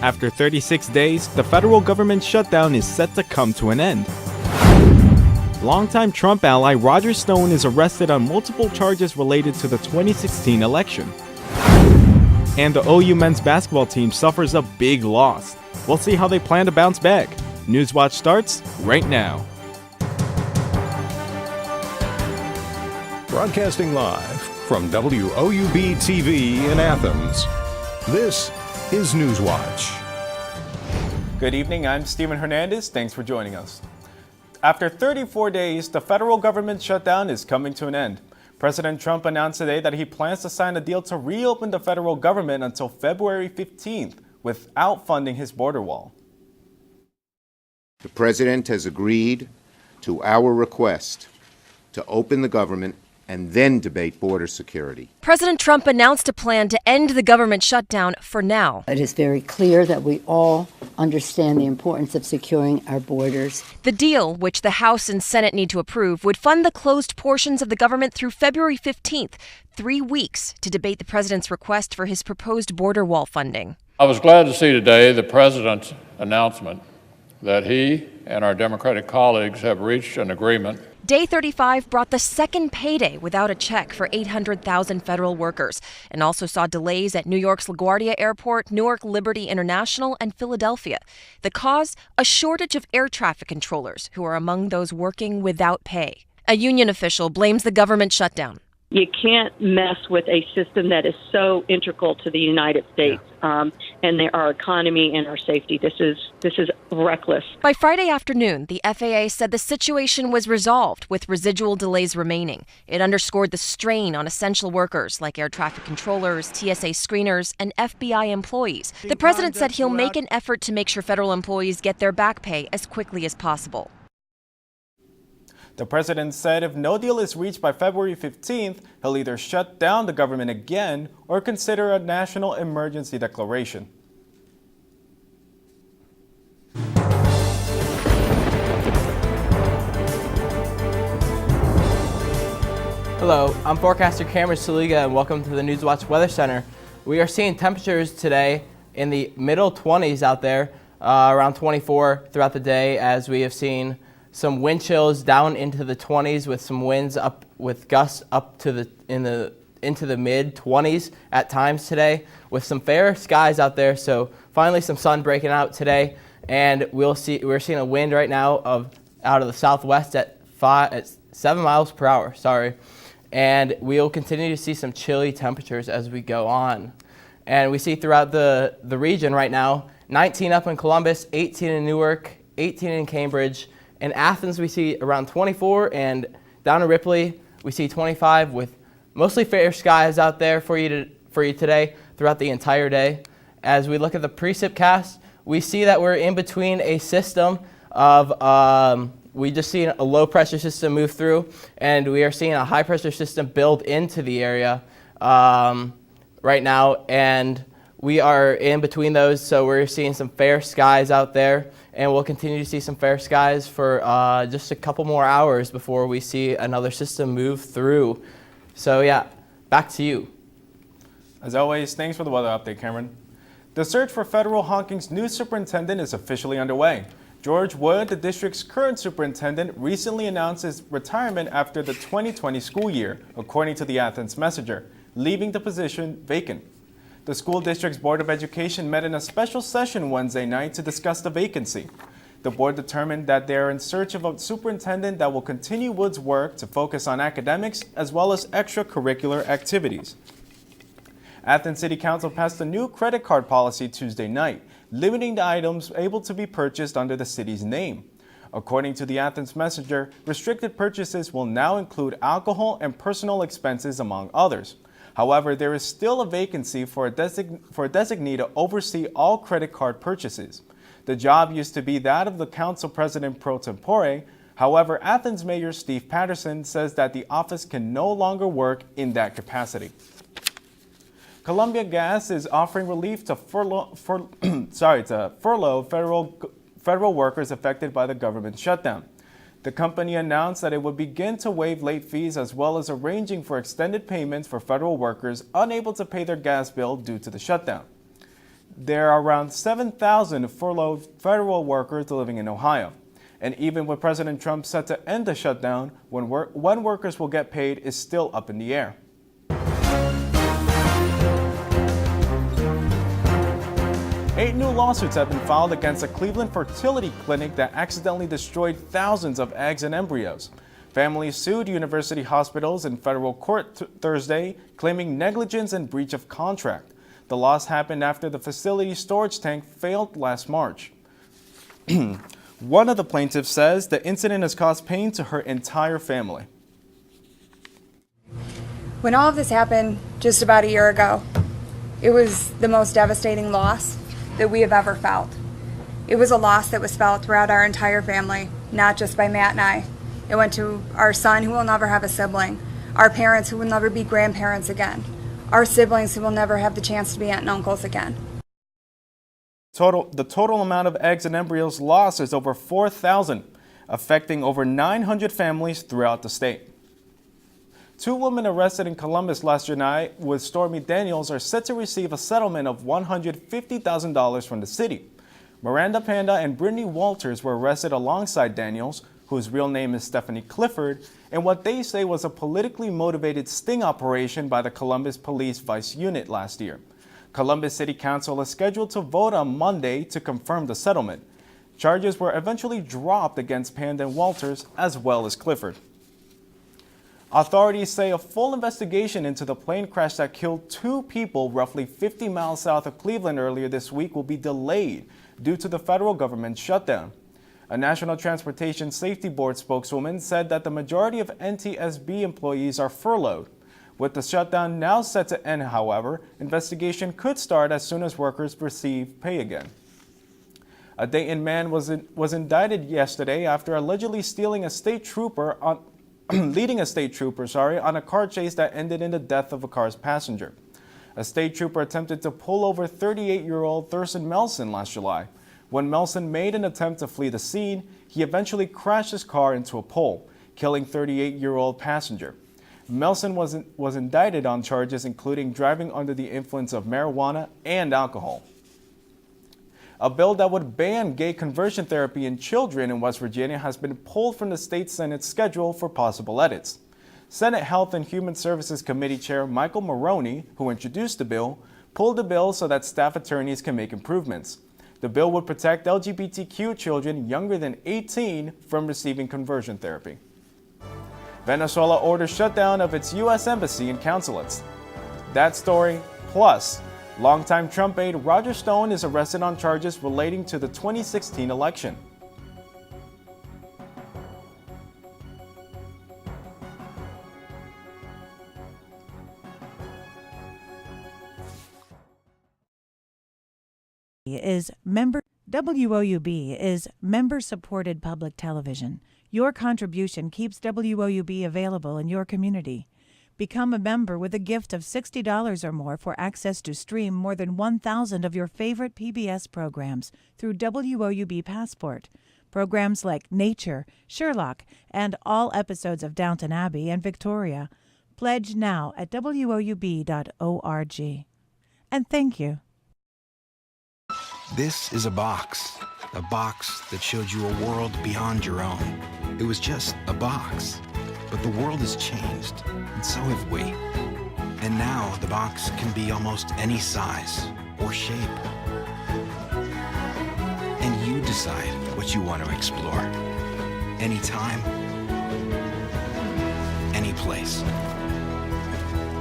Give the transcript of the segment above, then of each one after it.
After 36 days, the federal government shutdown is set to come to an end. Longtime Trump ally Roger Stone is arrested on multiple charges related to the 2016 election. And the OU men's basketball team suffers a big loss. We'll see how they plan to bounce back. Newswatch starts right now. Broadcasting live from WOUB TV in Athens, this is Newswatch. Good evening, I'm Steven Hernandez. Thanks for joining us. After 34 days, the federal government shutdown is coming to an end. President Trump announced today that he plans to sign a deal to reopen the federal government until February 15th without funding his border wall. The President has agreed to our request to open the government and then debate border security. President Trump announced a plan to end the government shutdown for now. It is very clear that we all understand the importance of securing our borders. The deal, which the House and Senate need to approve, would fund the closed portions of the government through February 15th, 3 weeks to debate the president's request for his proposed border wall funding. I was glad to see today the president's announcement that he and our Democratic colleagues have reached an agreement. Day 35 brought the second payday without a check for 800,000 federal workers and also saw delays at New York's LaGuardia Airport, Newark Liberty International, and Philadelphia. The cause? A shortage of air traffic controllers who are among those working without pay. A union official blames the government shutdown. You can't mess with a system that is so integral to the United States and our economy and our safety. This is reckless. By Friday afternoon, the FAA said the situation was resolved with residual delays remaining. It underscored the strain on essential workers like air traffic controllers, TSA screeners, and FBI employees. The president said he'll make an effort to make sure federal employees get their back pay as quickly as possible. The president said if no deal is reached by February 15th, he'll either shut down the government again or consider a national emergency declaration. Hello, I'm forecaster Cameron Saliga and welcome to the Newswatch Weather Center. We are seeing temperatures today in the middle 20s out there, around 24 throughout the day, as we have seen some wind chills down into the 20s with some winds up with gusts up to into the mid 20s at times today, with some fair skies out there. So finally some sun breaking out today, and we're seeing a wind right now out of the southwest at 7 miles per hour. And we'll continue to see some chilly temperatures as we go on. And we see throughout the region right now, 19 up in Columbus, 18 in Newark, 18 in Cambridge. In Athens, we see around 24, and down in Ripley, we see 25 with mostly fair skies out there for you today throughout the entire day. As we look at the precipcast, we see that we're in between a system of, we just seen a low pressure system move through, and we are seeing a high pressure system build into the area right now, and we are in between those, so we're seeing some fair skies out there, and we'll continue to see some fair skies for just a couple more hours before we see another system move through. So yeah, back to you. As always, thanks for the weather update, Cameron. The search for Federal Honking's new superintendent is officially underway. George Wood, the district's current superintendent, recently announced his retirement after the 2020 school year, according to the Athens Messenger, leaving the position vacant. The school district's Board of Education met in a special session Wednesday night to discuss the vacancy. The board determined that they are in search of a superintendent that will continue Wood's work to focus on academics as well as extracurricular activities. Athens City Council passed a new credit card policy Tuesday night, limiting the items able to be purchased under the city's name. According to the Athens Messenger, restricted purchases will now include alcohol and personal expenses, among others. However, there is still a vacancy for a designee to oversee all credit card purchases. The job used to be that of the council president pro tempore. However, Athens Mayor Steve Patterson says that the office can no longer work in that capacity. Columbia Gas is offering relief to furlough federal workers affected by the government shutdown. The company announced that it would begin to waive late fees as well as arranging for extended payments for federal workers unable to pay their gas bill due to the shutdown. There are around 7,000 furloughed federal workers living in Ohio. And even with President Trump set to end the shutdown, when workers will get paid is still up in the air. Eight new lawsuits have been filed against a Cleveland fertility clinic that accidentally destroyed thousands of eggs and embryos. Families sued university hospitals in federal court Thursday, claiming negligence and breach of contract. The loss happened after the facility's storage tank failed last March. One of the plaintiffs says the incident has caused pain to her entire family. When all of this happened just about a year ago, it was the most devastating loss that we have ever felt. It was a loss that was felt throughout our entire family, not just by Matt and I. It went to our son, who will never have a sibling, our parents, who will never be grandparents again, our siblings, who will never have the chance to be aunt and uncles again. The total amount of eggs and embryos lost is over 4,000, affecting over 900 families throughout the state. Two women arrested in Columbus last July with Stormy Daniels are set to receive a settlement of $150,000 from the city. Miranda Panda and Brittany Walters were arrested alongside Daniels, whose real name is Stephanie Clifford, in what they say was a politically motivated sting operation by the Columbus Police Vice Unit last year. Columbus City Council is scheduled to vote on Monday to confirm the settlement. Charges were eventually dropped against Panda and Walters, as well as Clifford. Authorities say a full investigation into the plane crash that killed two people roughly 50 miles south of Cleveland earlier this week will be delayed due to the federal government shutdown. A National Transportation Safety Board spokeswoman said that the majority of NTSB employees are furloughed. With the shutdown now set to end, however, investigation could start as soon as workers receive pay again. A Dayton man was indicted yesterday after allegedly stealing a state trooper leading a state trooper on a car chase that ended in the death of a car's passenger. A state trooper attempted to pull over 38-year-old Thurston Melson last July. When Melson made an attempt to flee the scene, he eventually crashed his car into a pole, killing 38-year-old passenger. Melson was indicted on charges including driving under the influence of marijuana and alcohol. A bill that would ban gay conversion therapy in children in West Virginia has been pulled from the state Senate's schedule for possible edits. Senate Health and Human Services Committee Chair Michael Maroney, who introduced the bill, pulled the bill so that staff attorneys can make improvements. The bill would protect LGBTQ children younger than 18 from receiving conversion therapy. Venezuela orders shutdown of its U.S. embassy and consulates. That story, plus longtime Trump aide Roger Stone is arrested on charges relating to the 2016 election. WOUB is member-supported public television. Your contribution keeps WOUB available in your community. Become a member with a gift of $60 or more for access to stream more than 1,000 of your favorite PBS programs through WOUB Passport. Programs like Nature, Sherlock, and all episodes of Downton Abbey and Victoria. Pledge now at WOUB.org. And thank you. This is a box that showed you a world beyond your own. It was just a box. But the world has changed, and so have we. And now the box can be almost any size or shape. And you decide what you want to explore. Anytime, any place.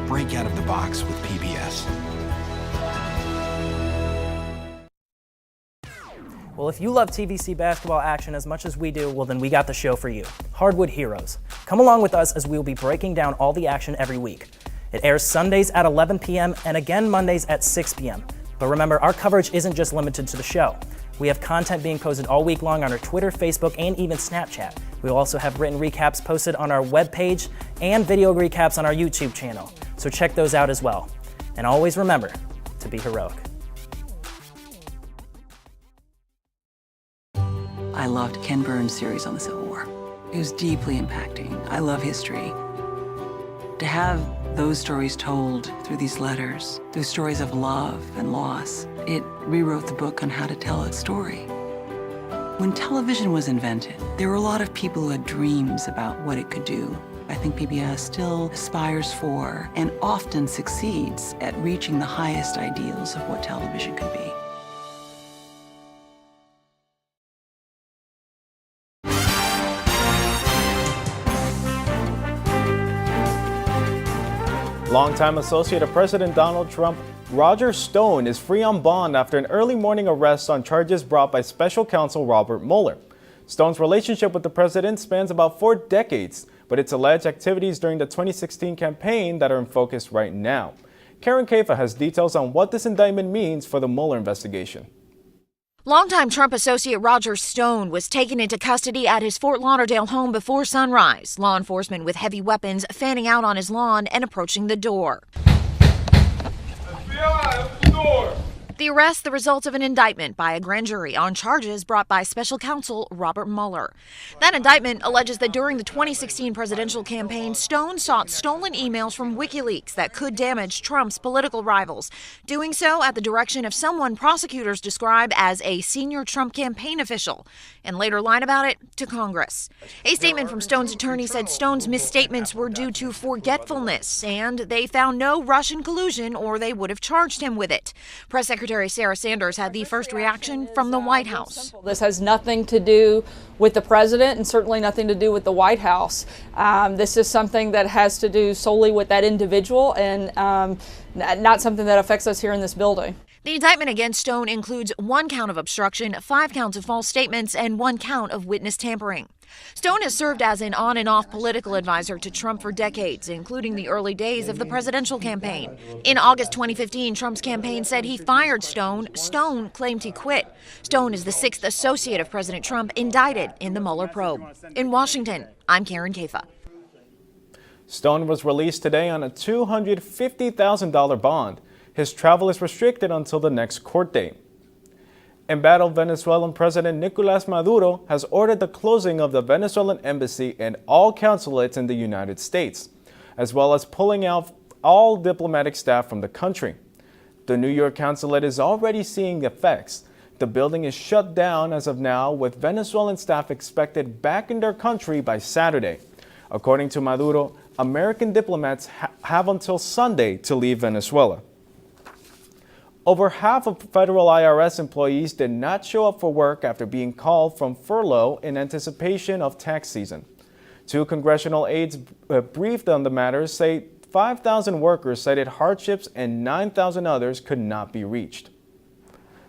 Break out of the box with PBS. Well, if you love TVC basketball action as much as we do, well then we got the show for you, Hardwood Heroes. Come along with us as we'll be breaking down all the action every week. It airs Sundays at 11 p.m. and again Mondays at 6 p.m. But remember, our coverage isn't just limited to the show. We have content being posted all week long on our Twitter, Facebook, and even Snapchat. We'll also have written recaps posted on our webpage and video recaps on our YouTube channel. So check those out as well. And always remember to be heroic. I loved Ken Burns' series on the Civil War. It was deeply impacting. I love history. To have those stories told through these letters, through stories of love and loss, it rewrote the book on how to tell a story. When television was invented, there were a lot of people who had dreams about what it could do. I think PBS still aspires for and often succeeds at reaching the highest ideals of what television could be. Longtime associate of President Donald Trump, Roger Stone, is free on bond after an early morning arrest on charges brought by special counsel Robert Mueller. Stone's relationship with the president spans about 4 decades, but it's alleged activities during the 2016 campaign that are in focus right now. Karen Kaifa has details on what this indictment means for the Mueller investigation. Longtime Trump associate Roger Stone was taken into custody at his Fort Lauderdale home before sunrise. Law enforcement with heavy weapons fanning out on his lawn and approaching the door. FBI, open the door. The arrest, the result of an indictment by a grand jury on charges brought by special counsel Robert Mueller. That indictment alleges that during the 2016 presidential campaign, Stone sought stolen emails from WikiLeaks that could damage Trump's political rivals, doing so at the direction of someone prosecutors describe as a senior Trump campaign official, and later lied about it to Congress. A statement from Stone's attorney said Stone's misstatements were due to forgetfulness, and they found no Russian collusion or they would have charged him with it. Press Secretary Sarah Sanders had the first reaction from the White House. This has nothing to do with the president and certainly nothing to do with the White House. This is something that has to do solely with that individual and not something that affects us here in this building. The indictment against Stone includes 1 count of obstruction, 5 counts of false statements, and 1 count of witness tampering. Stone has served as an on and off political advisor to Trump for decades, including the early days of the presidential campaign. In August 2015, Trump's campaign said he fired Stone. Stone claimed he quit. Stone is the 6th associate of President Trump indicted in the Mueller probe. In Washington, I'm Karen Kaifa. Stone was released today on a $250,000 bond. His travel is restricted until the next court date. Embattled Venezuelan President Nicolás Maduro has ordered the closing of the Venezuelan embassy and all consulates in the United States, as well as pulling out all diplomatic staff from the country. The New York consulate is already seeing the effects. The building is shut down as of now, with Venezuelan staff expected back in their country by Saturday. According to Maduro, American diplomats have until Sunday to leave Venezuela. Over half of federal IRS employees did not show up for work after being called from furlough in anticipation of tax season. 2 congressional aides briefed on the matter say 5,000 workers cited hardships and 9,000 others could not be reached.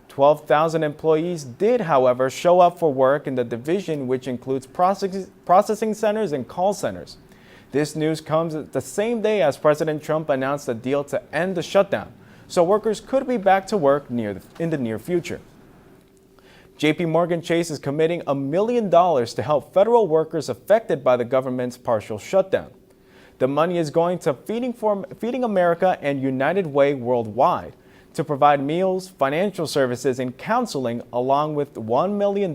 12,000 employees did, however, show up for work in the division, which includes processing centers and call centers. This news comes the same day as President Trump announced a deal to end the shutdown, so workers could be back to work in the near future. JP Morgan Chase is committing $1 million to help federal workers affected by the government's partial shutdown. The money is going to Feeding America and United Way Worldwide to provide meals, financial services, and counseling, along with $1 million.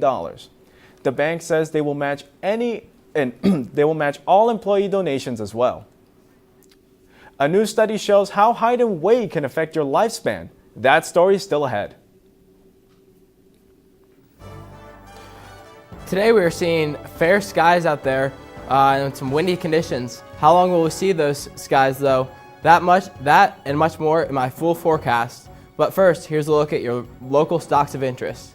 The bank says they will match all employee donations as well. A new study shows how height and weight can affect your lifespan. That story is still ahead. Today we are seeing fair skies out there and some windy conditions. How long will we see those skies though? That and much more in my full forecast. But first, here's a look at your local stocks of interest.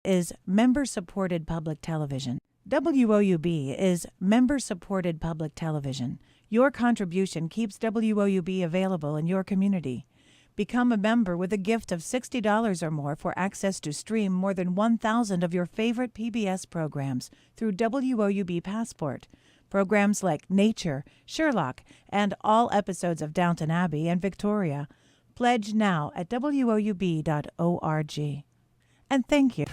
Is member-supported public television. WOUB is member-supported public television, Your contribution keeps WOUB available in your community. Become a member with a gift of $60 or more for access to stream more than 1,000 of your favorite PBS programs through WOUB Passport. Programs like Nature, Sherlock, and all episodes of Downton Abbey and Victoria. Pledge now at WOUB.org. And thank you.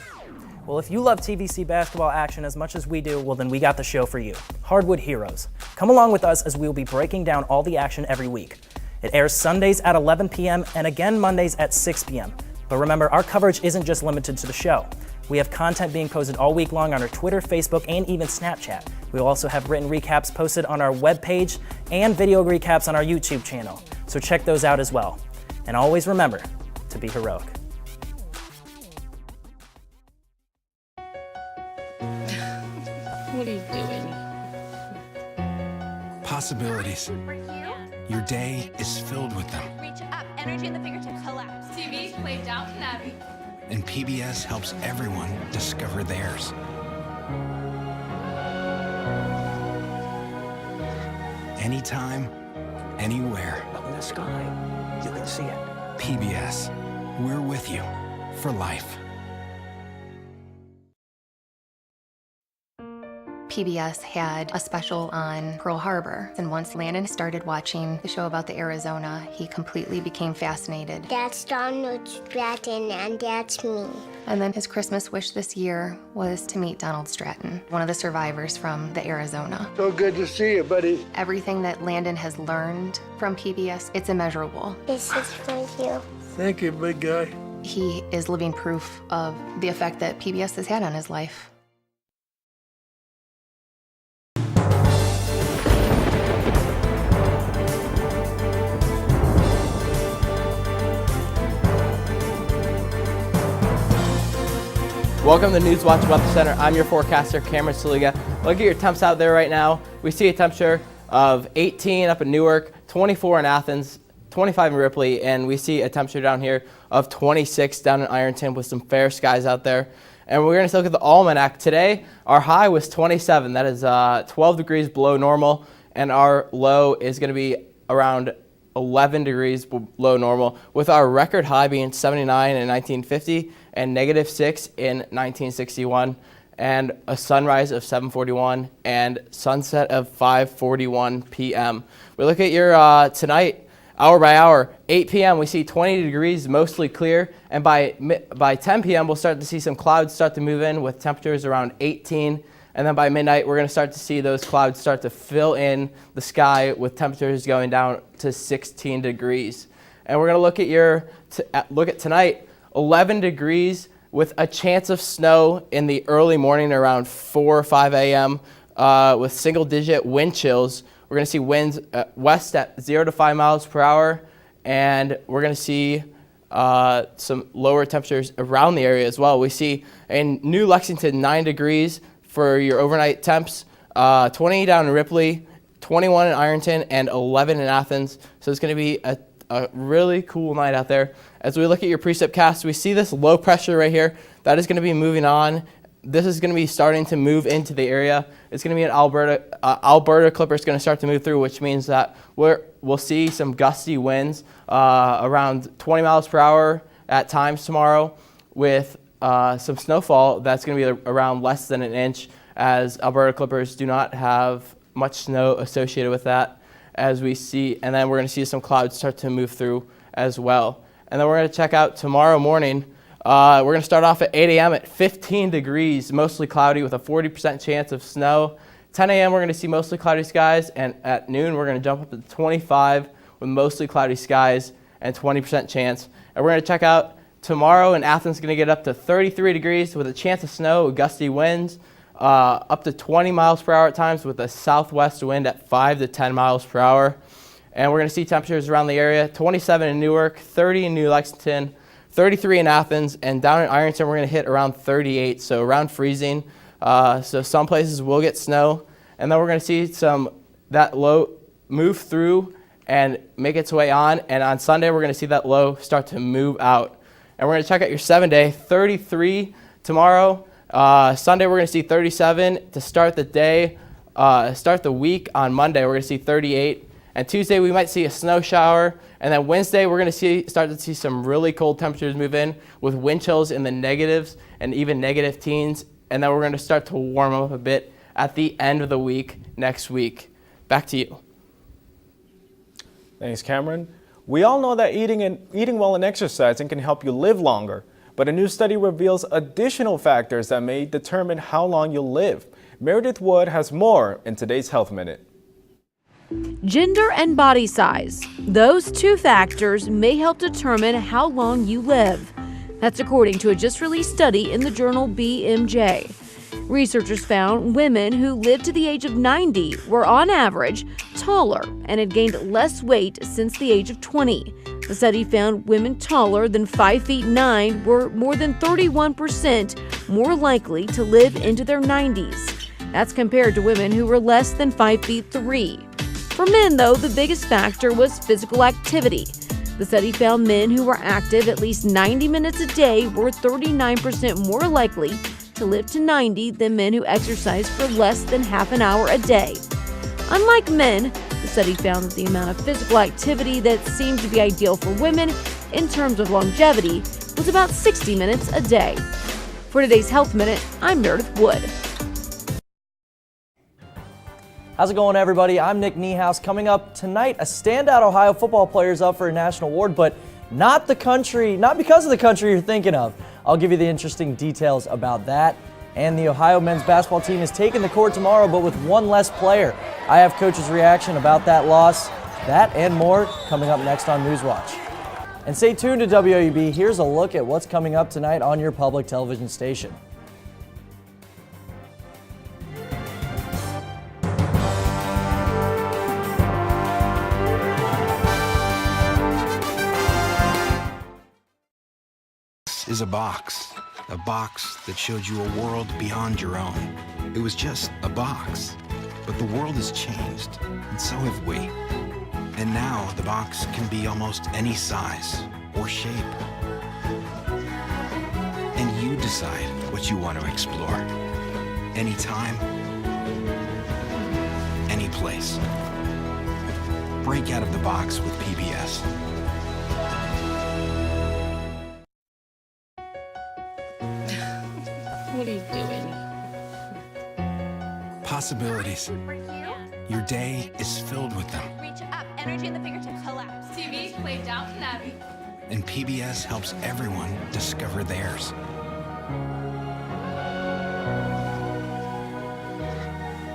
Well, if you love TVC basketball action as much as we do, well, then we got the show for you. Hardwood Heroes. Come along with us as we will be breaking down all the action every week. It airs Sundays at 11 p.m. and again Mondays at 6 p.m. But remember, our coverage isn't just limited to the show. We have content being posted all week long on our Twitter, Facebook, and even Snapchat. We will also have written recaps posted on our webpage and video recaps on our YouTube channel. So check those out as well. And always remember to be heroic. What are you doing? Possibilities. Your day is filled with them. Reach up, energy in the fingertips, collapse. TV, play Downton Abbey. And PBS helps everyone discover theirs. Anytime, anywhere. Up in the sky, you can see it. PBS, we're with you for life. PBS had a special on Pearl Harbor, and once Landon started watching the show about the Arizona, he completely became fascinated. That's Donald Stratton, and that's me. And then his Christmas wish this year was to meet Donald Stratton, one of the survivors from the Arizona. So good to see you, buddy. Everything that Landon has learned from PBS, it's immeasurable. This is for you. Thank you, big guy. He is living proof of the effect that PBS has had on his life. Welcome to Newswatch Weather Center. I'm your forecaster, Cameron Saliga. Look at your temps out there right now. We see a temperature of 18 up in Newark, 24 in Athens, 25 in Ripley, and we see a temperature down here of 26 down in Ironton with some fair skies out there. And we're going to look at the almanac. Today, our high was 27. That is 12 degrees below normal, and our low is going to be around 11 degrees below normal, with our record high being 79 in 1950 and -6 in 1961, and a sunrise of 7:41 and sunset of 5:41 p.m. We look at your tonight, hour by hour, 8 p.m. we see 20 degrees, mostly clear, and by 10 p.m. we'll start to see some clouds start to move in with temperatures around 18. And then by midnight, we're going to start to see those clouds start to fill in the sky with temperatures going down to 16 degrees. And we're going to look at tonight, 11 degrees with a chance of snow in the early morning around 4 or 5 a.m. With single-digit wind chills. We're going to see winds west at 0 to 5 miles per hour, and we're going to see some lower temperatures around the area as well. We see in New Lexington 9 degrees for your overnight temps, 20 down in Ripley, 21 in Ironton, and 11 in Athens. So it's going to be a really cool night out there. As we look at your precipcast, we see this low pressure right here. That is going to be moving on. This is going to be starting to move into the area. It's going to be in Alberta. Alberta Clipper is going to start to move through, which means that we'll see some gusty winds around 20 miles per hour at times tomorrow, with some snowfall that's going to be around less than an inch, as Alberta Clippers do not have much snow associated with that, as we see. And then we're going to see some clouds start to move through as well. And then we're going to check out tomorrow morning. We're going to start off at 8 a.m. at 15 degrees, mostly cloudy with a 40% chance of snow. 10 a.m. we're going to see mostly cloudy skies, and at noon we're going to jump up to 25 with mostly cloudy skies and 20% chance. And we're going to check out tomorrow in Athens, going to get up to 33 degrees with a chance of snow, gusty winds, up to 20 miles per hour at times with a southwest wind at 5 to 10 miles per hour. And we're going to see temperatures around the area, 27 in Newark, 30 in New Lexington, 33 in Athens, and down in Ironton we're going to hit around 38, so around freezing. So some places will get snow. And then we're going to see that low move through and make its way on. And on Sunday we're going to see that low start to move out. And we're going to check out your 7-day, 33 tomorrow. Sunday we're going to see 37 to start the day. start the week on Monday, we're going to see 38. And Tuesday, we might see a snow shower. And then Wednesday, we're going to start to see some really cold temperatures move in with wind chills in the negatives and even negative teens. And then we're going to start to warm up a bit at the end of the week next week. Back to you. Thanks, Cameron. We all know that eating well and exercising can help you live longer. But a new study reveals additional factors that may determine how long you'll live. Meredith Wood has more in today's Health Minute. Gender and body size. Those two factors may help determine how long you live. That's according to a just released study in the journal BMJ. Researchers found women who lived to the age of 90 were on average taller and had gained less weight since the age of 20. The study found women taller than 5 feet 9 were more than 31% more likely to live into their 90s. That's compared to women who were less than 5 feet 3. For men, though, the biggest factor was physical activity. The study found men who were active at least 90 minutes a day were 39% more likely to live to 90 than men who exercise for less than half an hour a day. Unlike men, the study found that the amount of physical activity that seemed to be ideal for women in terms of longevity was about 60 minutes a day. For today's Health Minute, I'm Meredith Wood. How's it going, everybody? I'm Nick Niehaus. Coming up tonight, a standout Ohio football player is up for a national award, but not because of the country you're thinking of. I'll give you the interesting details about that. And the Ohio men's basketball team is taking the court tomorrow, but with one less player. I have coach's reaction about that loss. That and more coming up next on Newswatch. And stay tuned to WOUB. Here's a look at what's coming up tonight on your public television station. Is a box that showed you a world beyond your own. It was just a box, but the world has changed, and so have we. And now the box can be almost any size or shape. And you decide what you want to explore. Anytime, any place. Break out of the box with PBS. What are you doing? Possibilities. Your day is filled with them. Reach up, energy in the fingertips, collapse. TV, play Downton Abbey. And PBS helps everyone discover theirs.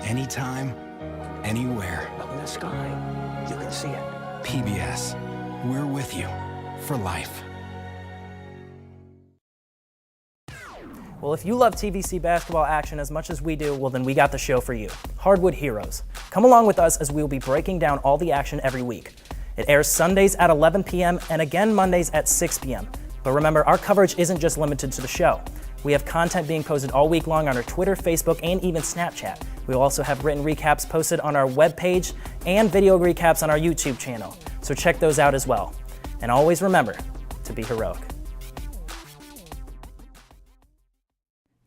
Anytime, anywhere. Up in the sky, you can see it. PBS. We're with you for life. Well, if you love TVC basketball action as much as we do, well, then we got the show for you. Hardwood Heroes. Come along with us as we will be breaking down all the action every week. It airs Sundays at 11 p.m. and again Mondays at 6 p.m. But remember, our coverage isn't just limited to the show. We have content being posted all week long on our Twitter, Facebook, and even Snapchat. We will also have written recaps posted on our webpage and video recaps on our YouTube channel. So check those out as well. And always remember to be heroic.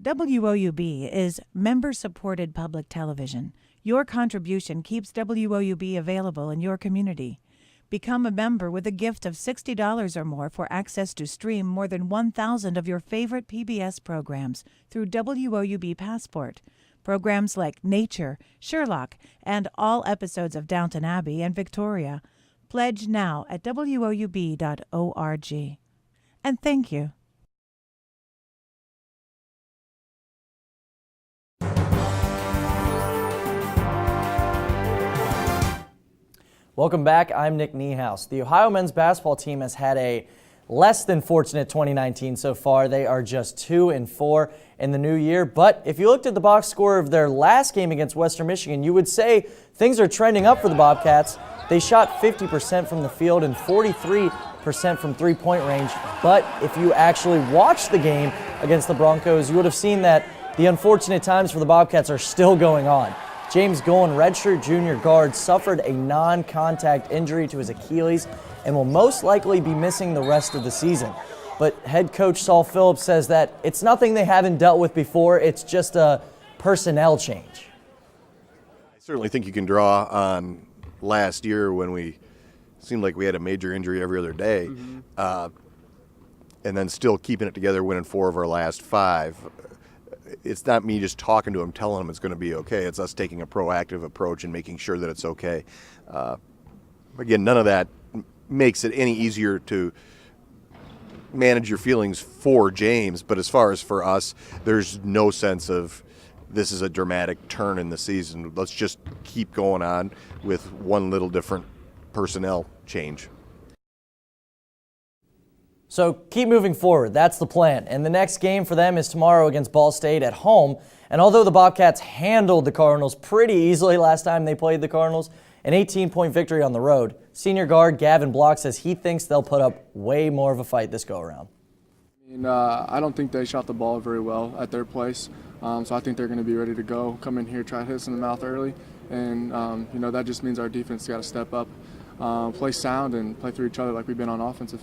WOUB is member-supported public television. Your contribution keeps WOUB available in your community. Become a member with a gift of $60 or more for access to stream more than 1,000 of your favorite PBS programs through WOUB Passport. Programs like Nature, Sherlock, and all episodes of Downton Abbey and Victoria. Pledge now at WOUB.org. And thank you. Welcome back. I'm Nick Niehaus. The Ohio men's basketball team has had a less than fortunate 2019 so far. They are just 2-4 in the new year. But if you looked at the box score of their last game against Western Michigan, you would say things are trending up for the Bobcats. They shot 50% from the field and 43% from three-point range. But if you actually watched the game against the Broncos, you would have seen that the unfortunate times for the Bobcats are still going on. James Golan, redshirt junior guard, suffered a non-contact injury to his Achilles and will most likely be missing the rest of the season. But head coach Saul Phillips says that it's nothing they haven't dealt with before, it's just a personnel change. certainly think you can draw on last year when we seemed like we had a major injury every other day, and then still keeping it together, winning 4 of our last 5. It's not me just talking to them, telling them it's going to be okay. It's us taking a proactive approach and making sure that it's okay. Again, none of that makes it any easier to manage your feelings for James, but as far as for us, there's no sense of this is a dramatic turn in the season. Let's just keep going on with one little different personnel change. So keep moving forward. That's the plan. And the next game for them is tomorrow against Ball State at home. And although the Bobcats handled the Cardinals pretty easily last time they played the Cardinals, an 18-point victory on the road, senior guard Gavin Block says he thinks they'll put up way more of a fight this go-around. I don't think they shot the ball very well at their place, so I think they're going to be ready to go, come in here, try to hit us in the mouth early, and that just means our defense got to step up, play sound, and play through each other like we've been on offensive.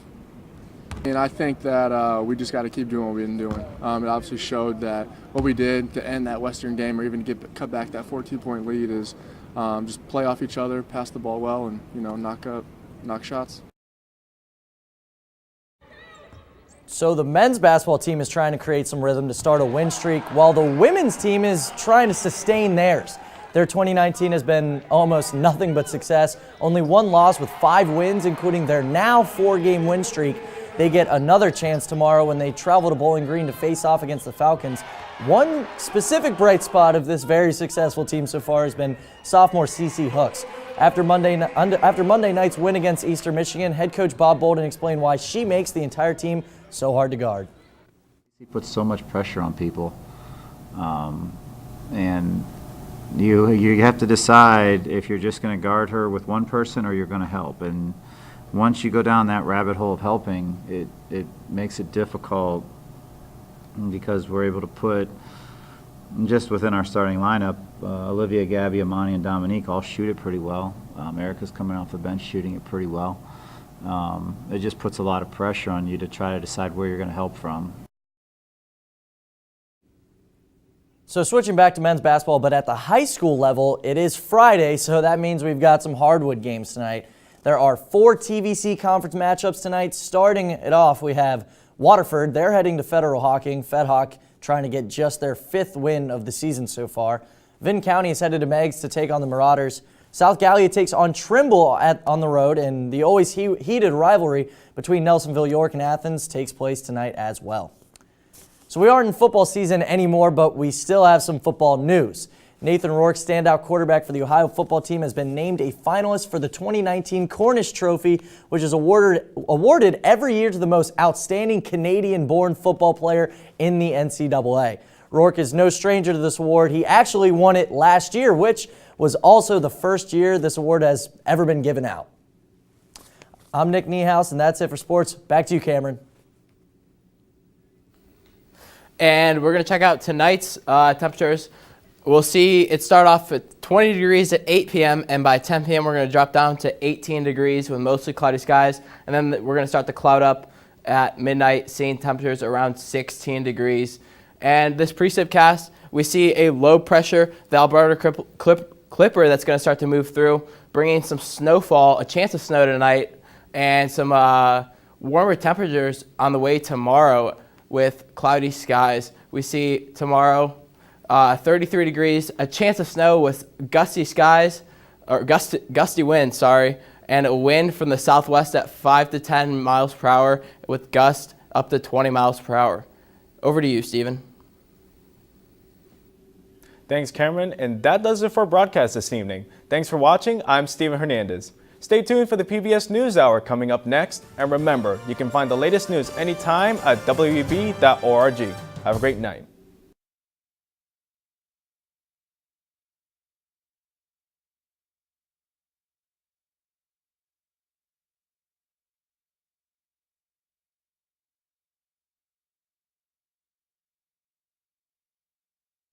And I think that we just got to keep doing what we've been doing. It obviously showed that what we did to end that Western game or even cut back that 14-point lead is just play off each other, pass the ball well, and knock shots. So the men's basketball team is trying to create some rhythm to start a win streak, while the women's team is trying to sustain theirs. Their 2019 has been almost nothing but success. Only 1 loss with 5 wins, including their now 4-game win streak. They get another chance tomorrow when they travel to Bowling Green to face off against the Falcons. One specific bright spot of this very successful team so far has been sophomore CeCe Hooks. After Monday night's win against Eastern Michigan, head coach Bob Bolden explained why she makes the entire team so hard to guard. He puts so much pressure on people, and you have to decide if you're just going to guard her with one person or you're going to help. And once you go down that rabbit hole of helping, it makes it difficult because we're able to put, just within our starting lineup, Olivia, Gabby, Amani, and Dominique all shoot it pretty well. Erica's coming off the bench shooting it pretty well. It just puts a lot of pressure on you to try to decide where you're going to help from. So switching back to men's basketball, but at the high school level, it is Friday, so that means we've got some hardwood games tonight. There are 4 TVC conference matchups tonight. Starting it off, we have Waterford. They're heading to Federal Hawking. FedHawk trying to get just their 5th win of the season so far. Vinton County is headed to Meigs to take on the Marauders. South Gallia takes on Trimble on the road, and the always heated rivalry between Nelsonville, York, and Athens takes place tonight as well. So we aren't in football season anymore, but we still have some football news. Nathan Rourke, standout quarterback for the Ohio football team, has been named a finalist for the 2019 Cornish Trophy, which is awarded every year to the most outstanding Canadian-born football player in the NCAA. Rourke is no stranger to this award. He actually won it last year, which was also the first year this award has ever been given out. I'm Nick Niehaus, and that's it for sports. Back to you, Cameron. And we're going to check out tonight's temperatures. We'll see it start off at 20 degrees at 8 p.m. and by 10 p.m. we're going to drop down to 18 degrees with mostly cloudy skies. And then we're going to start to cloud up at midnight, seeing temperatures around 16 degrees. And this precipcast, we see a low pressure, the Alberta Clipper that's going to start to move through, bringing some snowfall, a chance of snow tonight, and some warmer temperatures on the way tomorrow with cloudy skies. We see tomorrow 33 degrees, a chance of snow with gusty skies, or gusty winds, and a wind from the southwest at 5 to 10 miles per hour with gusts up to 20 miles per hour. Over to you, Stephen. Thanks, Cameron, and that does it for our broadcast this evening. Thanks for watching. I'm Steven Hernandez. Stay tuned for the PBS NewsHour coming up next, and remember, you can find the latest news anytime at WUB.org. Have a great night.